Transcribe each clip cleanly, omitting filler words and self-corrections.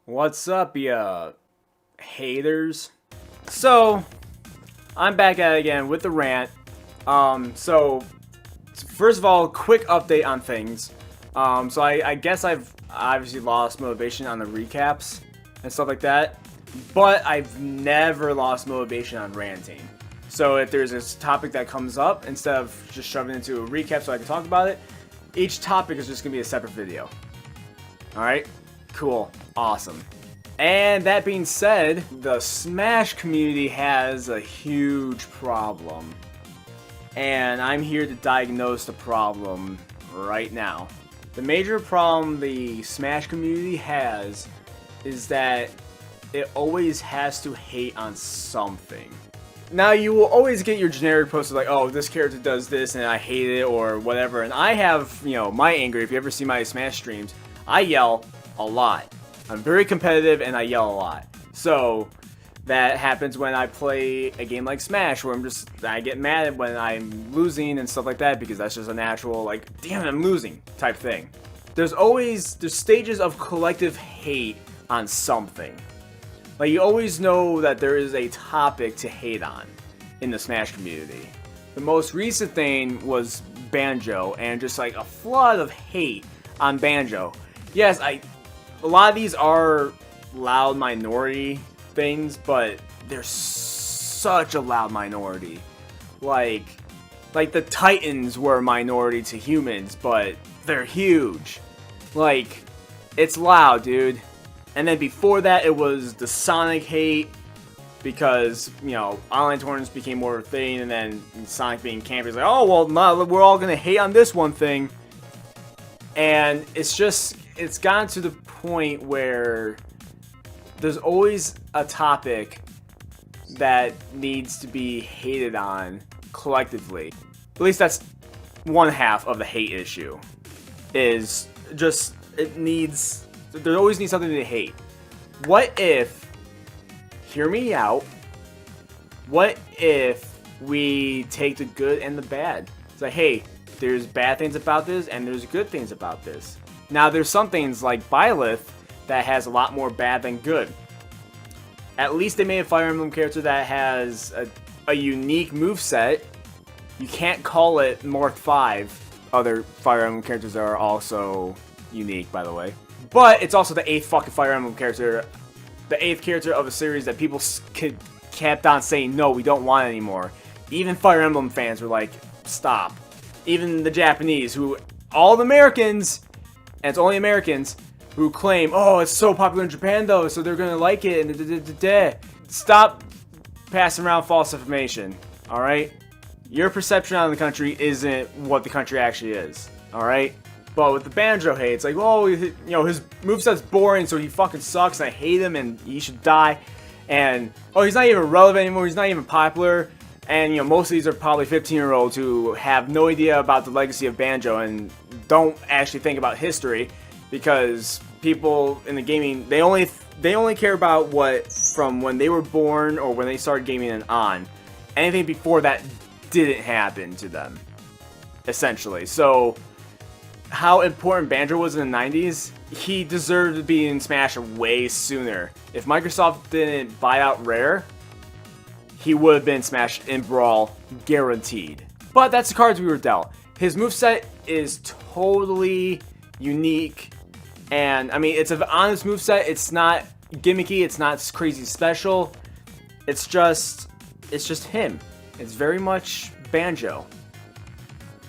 What's up, ya haters? So, I'm back at it again with the rant. So first of all, quick update on things. I guess I've obviously lost motivation on the recaps and stuff like that, but I've never lost motivation on ranting. So if there's a topic that comes up, instead of just shoving it into a recap so I can talk about it, each topic is just gonna be a separate video. Alright? Cool. Awesome. And that being said, the Smash community has a huge problem. And I'm here to diagnose the problem right now. The major problem the Smash community has is that it always has to hate on something. Now, you will always get your generic posts like, oh, this character does this and I hate it or whatever. And I have, my anger. If you ever see my Smash streams, I yell a lot. I'm very competitive and I yell a lot. So that happens when I play a game like Smash, where I get mad when I'm losing and stuff like that, because that's just a natural, like, damn it, I'm losing type thing. There's stages of collective hate on something. Like, you always know that there is a topic to hate on in the Smash community. The most recent thing was Banjo, and just like a flood of hate on Banjo. Yes, a lot of these are loud minority things, but they're such a loud minority. Like the Titans were a minority to humans, but they're huge. Like, it's loud, dude. And then before that, it was the Sonic hate, because, online tournaments became more of a thing, and then Sonic being campy is like, oh, well, no, we're all gonna hate on this one thing. And it's gotten to the point where there's always a topic that needs to be hated on collectively. At least that's one half of the hate issue. Is just, there always needs something to hate. What if, hear me out, what if we take the good and the bad? It's like, hey, there's bad things about this and there's good things about this. Now, there's some things like Byleth that has a lot more bad than good. At least they made a Fire Emblem character that has a unique moveset. You can't call it Morph 5. Other Fire Emblem characters are also unique, by the way. But it's also the 8th fucking Fire Emblem character. The 8th character of a series that people kept on saying, no, we don't want anymore. Even Fire Emblem fans were like, stop. Even the Japanese, all the Americans, and it's only Americans, who claim, oh, it's so popular in Japan though, so they're gonna like it, and stop passing around false information, alright? Your perception on the country isn't what the country actually is, alright? But with the Banjo hate, it's like, oh, his moveset's boring, so he fucking sucks, and I hate him, and he should die, and, oh, he's not even relevant anymore, he's not even popular, and, most of these are probably 15-year-olds who have no idea about the legacy of Banjo, and don't actually think about history, because people in the gaming, they only care about what from when they were born or when they started gaming and on. Anything before that didn't happen to them, essentially. So, how important Banjo was in the 90s, he deserved to be in Smash way sooner. If Microsoft didn't buy out Rare, he would have been Smash in Brawl, guaranteed. But that's the cards we were dealt. His moveset is totally unique. And, I mean, it's an honest moveset. It's not gimmicky. It's not crazy special. It's just him. It's very much Banjo.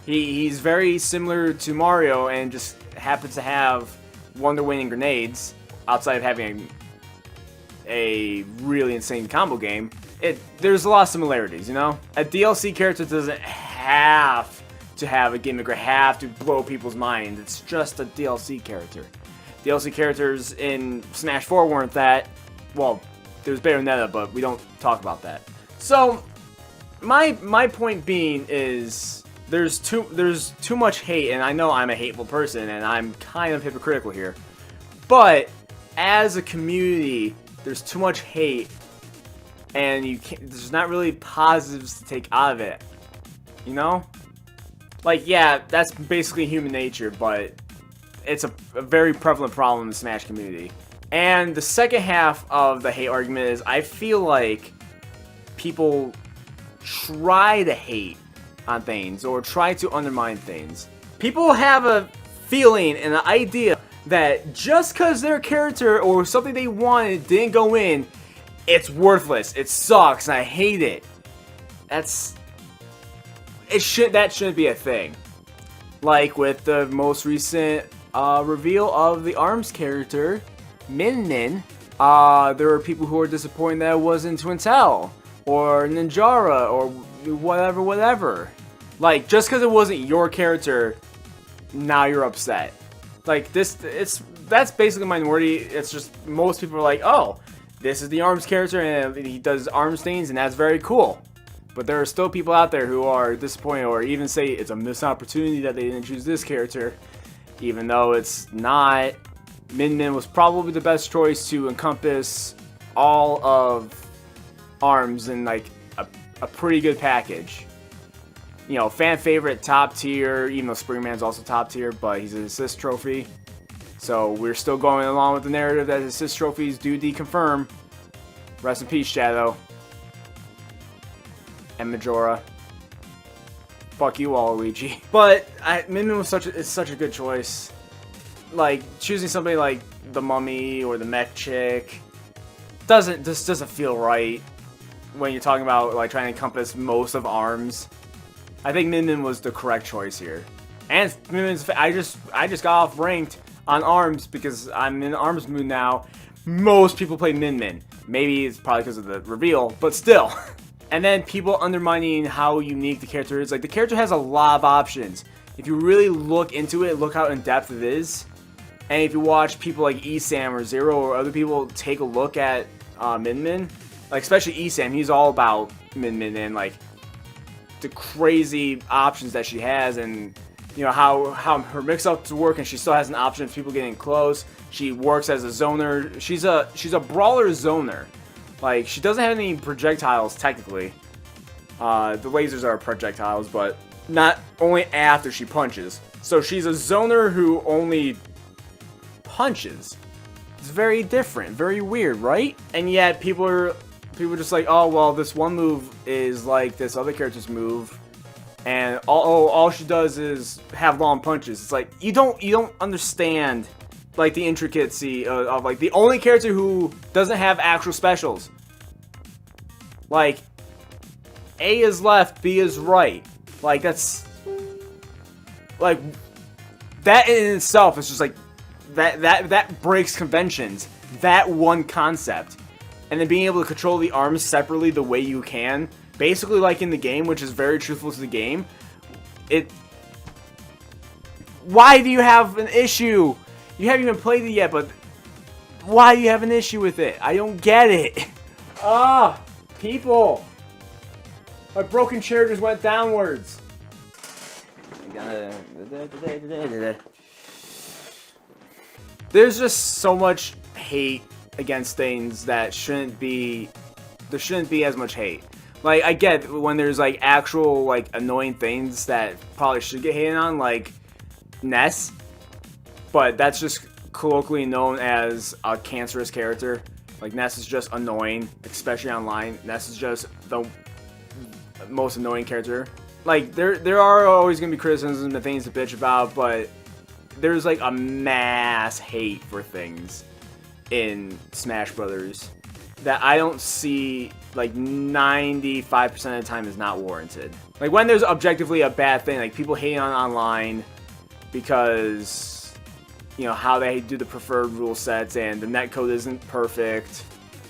He's very similar to Mario and just happens to have Wonder Wing and grenades outside of having a really insane combo game. There's a lot of similarities, A DLC character doesn't have to have a gimmick or have to blow people's minds. It's just a DLC character. DLC characters in Smash 4 weren't that. Well, there's Bayonetta, but we don't talk about that. So, my point being is there's too much hate, and I know I'm a hateful person, and I'm kind of hypocritical here. But as a community, there's too much hate, and there's not really positives to take out of it. Like, yeah, that's basically human nature, but it's a very prevalent problem in the Smash community. And the second half of the hate argument is I feel like people try to hate on things or try to undermine things. People have a feeling and an idea that just because their character or something they wanted didn't go in, it's worthless, it sucks, and I hate it. That shouldn't be a thing. Like with the most recent reveal of the ARMS character, Min Min, there were people who were disappointed that it wasn't Twintel or Ninjara or whatever. Like, just because it wasn't your character, now you're upset. Like, that's basically minority. It's just most people are like, oh, this is the ARMS character and he does ARMS things and that's very cool. But there are still people out there who are disappointed or even say it's a missed opportunity that they didn't choose this character, even though it's not. Min Min was probably the best choice to encompass all of ARMS in like a pretty good package. You know, fan favorite, top tier, even though Springman's also top tier, but he's an assist trophy. So we're still going along with the narrative that assist trophies do deconfirm. Rest in peace, Shadow. And Majora. Fuck you, Waluigi. But Min Min was is such a good choice. Like, choosing somebody like the Mummy or the Mech Chick just doesn't feel right when you're talking about like trying to encompass most of ARMS. I think Min Min was the correct choice here. And Min Min's, I just got off ranked on ARMS because I'm in ARMS mood now. Most people play Min Min. Maybe it's probably because of the reveal, but still. And then people undermining how unique the character is. Like, the character has a lot of options. If you really look into it, look how in depth it is. And if you watch people like Esam or Zero or other people take a look at Min Min, like especially Esam, he's all about Min Min and like the crazy options that she has, and you know how her mix-ups work, and she still has an option of people getting close. She works as a zoner. She's a brawler zoner. Like, she doesn't have any projectiles technically. The lasers are projectiles, but not only after she punches. So she's a zoner who only punches. It's very different, very weird, right? And yet people are just like, oh well, this one move is like this other character's move, and all she does is have long punches. It's like you don't understand like the intricacy of like the only character who doesn't have actual specials. Like, A is left, B is right. Like, that's like that in itself is just like that breaks conventions. That one concept. And then being able to control the arms separately the way you can, basically like in the game, which is very truthful to the game. Why do you have an issue? You haven't even played it yet, but why do you have an issue with it? I don't get it. People. My broken chair just went downwards. There's just so much hate against things that there shouldn't be as much hate. Like, I get when there's like actual like annoying things that probably should get hated on, like Ness, but that's just colloquially known as a cancerous character. Like, Ness is just annoying, especially online. Ness is just the most annoying character. Like, there are always gonna be criticisms and things to bitch about, but there's like a mass hate for things in Smash Brothers that I don't see, like 95% of the time is not warranted. Like, when there's objectively a bad thing, like people hating on online because, you know, how they do the preferred rule sets and the netcode isn't perfect,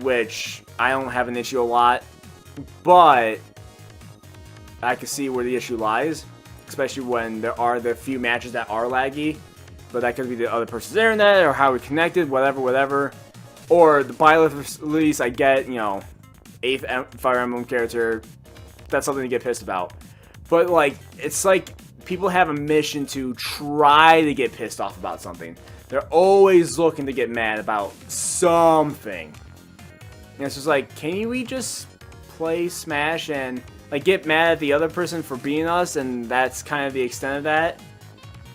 which I don't have an issue a lot, but I can see where the issue lies, especially when there are the few matches that are laggy. But that could be the other person's internet or how we connected, whatever. Or the byleth release, I get, you know, 8th Fire Emblem character, that's something to get pissed about. But like, it's like people have a mission to try to get pissed off about something. They're always looking to get mad about something. And it's just like, can we just play Smash and like get mad at the other person for beating us, and that's kind of the extent of that?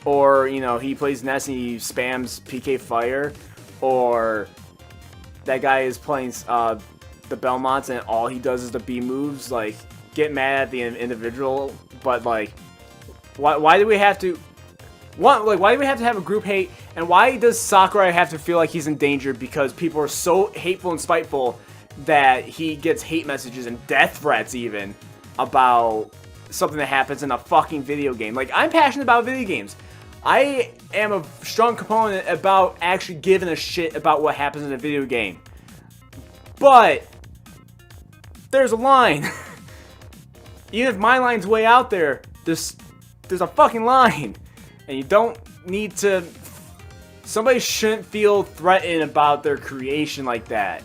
Or, you know, he plays Ness and he spams PK Fire, or that guy is playing the Belmonts and all he does is the B moves, like, get mad at the individual, but, like, why do we have to... why do we have to have a group hate, and why does Sakurai have to feel like he's in danger because people are so hateful and spiteful that he gets hate messages and death threats even about something that happens in a fucking video game? Like, I'm passionate about video games. I am a strong component about actually giving a shit about what happens in a video game. But there's a line. Even if my line's way out there, there's a fucking line. And you don't need to... Somebody shouldn't feel threatened about their creation like that.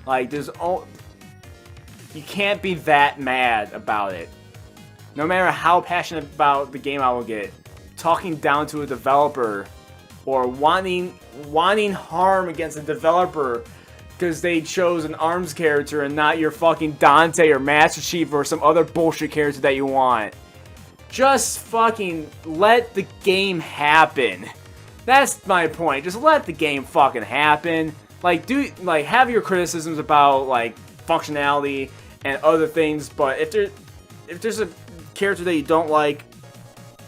Like, you can't be that mad about it. No matter how passionate about the game I will get, talking down to a developer or wanting harm against a developer because they chose an ARMS character and not your fucking Dante or Master Chief or some other bullshit character that you want. Just fucking let the game happen. That's my point. Just let the game fucking happen. Like, have your criticisms about, like, functionality and other things, but if there's a character that you don't like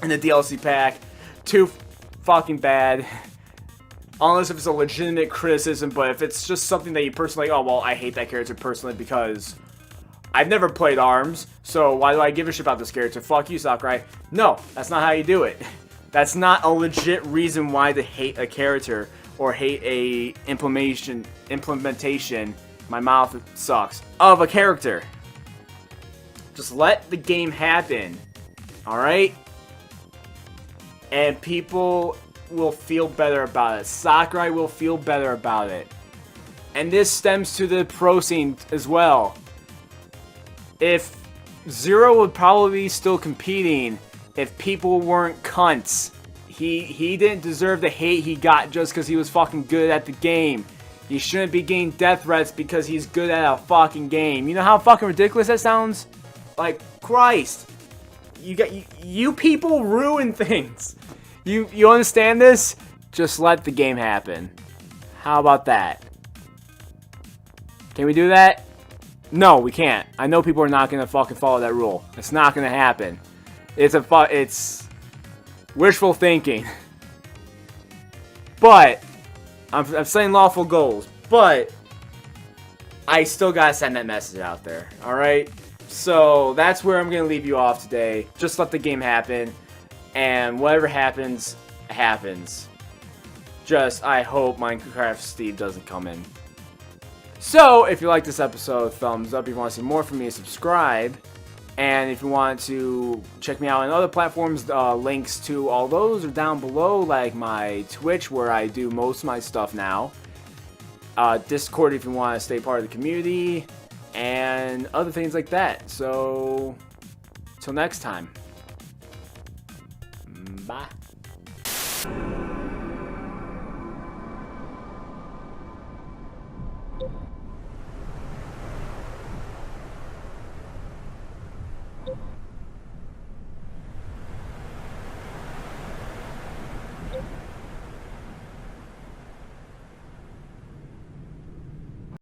in the DLC pack, too fucking bad. Unless if it's a legitimate criticism, but if it's just something that you personally, oh, well, I hate that character personally because I've never played ARMS, so why do I give a shit about this character? Fuck you, Sakurai. No, that's not how you do it. That's not a legit reason why to hate a character or hate a implementation, my mouth sucks, of a character. Just let the game happen, alright? And people will feel better about it. Sakurai will feel better about it. And this stems to the pro scene as well. If Zero would probably be still competing if people weren't cunts. He didn't deserve the hate he got just because he was fucking good at the game. He shouldn't be getting death threats because he's good at a fucking game. You know how fucking ridiculous that sounds? Like, Christ. You people ruin things. You understand this? Just let the game happen. How about that? Can we do that? No, we can't. I know people are not gonna fucking follow that rule. It's not gonna happen. It's wishful thinking. But I'm saying lawful goals. But I still gotta send that message out there. All right. So that's where I'm gonna leave you off today. Just let the game happen, and whatever happens, happens. Just I hope Minecraft Steve doesn't come in. So, if you like this episode, thumbs up. If you want to see more from me, subscribe. And if you want to check me out on other platforms, links to all those are down below, like my Twitch, where I do most of my stuff now. Discord, if you want to stay part of the community. And other things like that. So, till next time. Bye.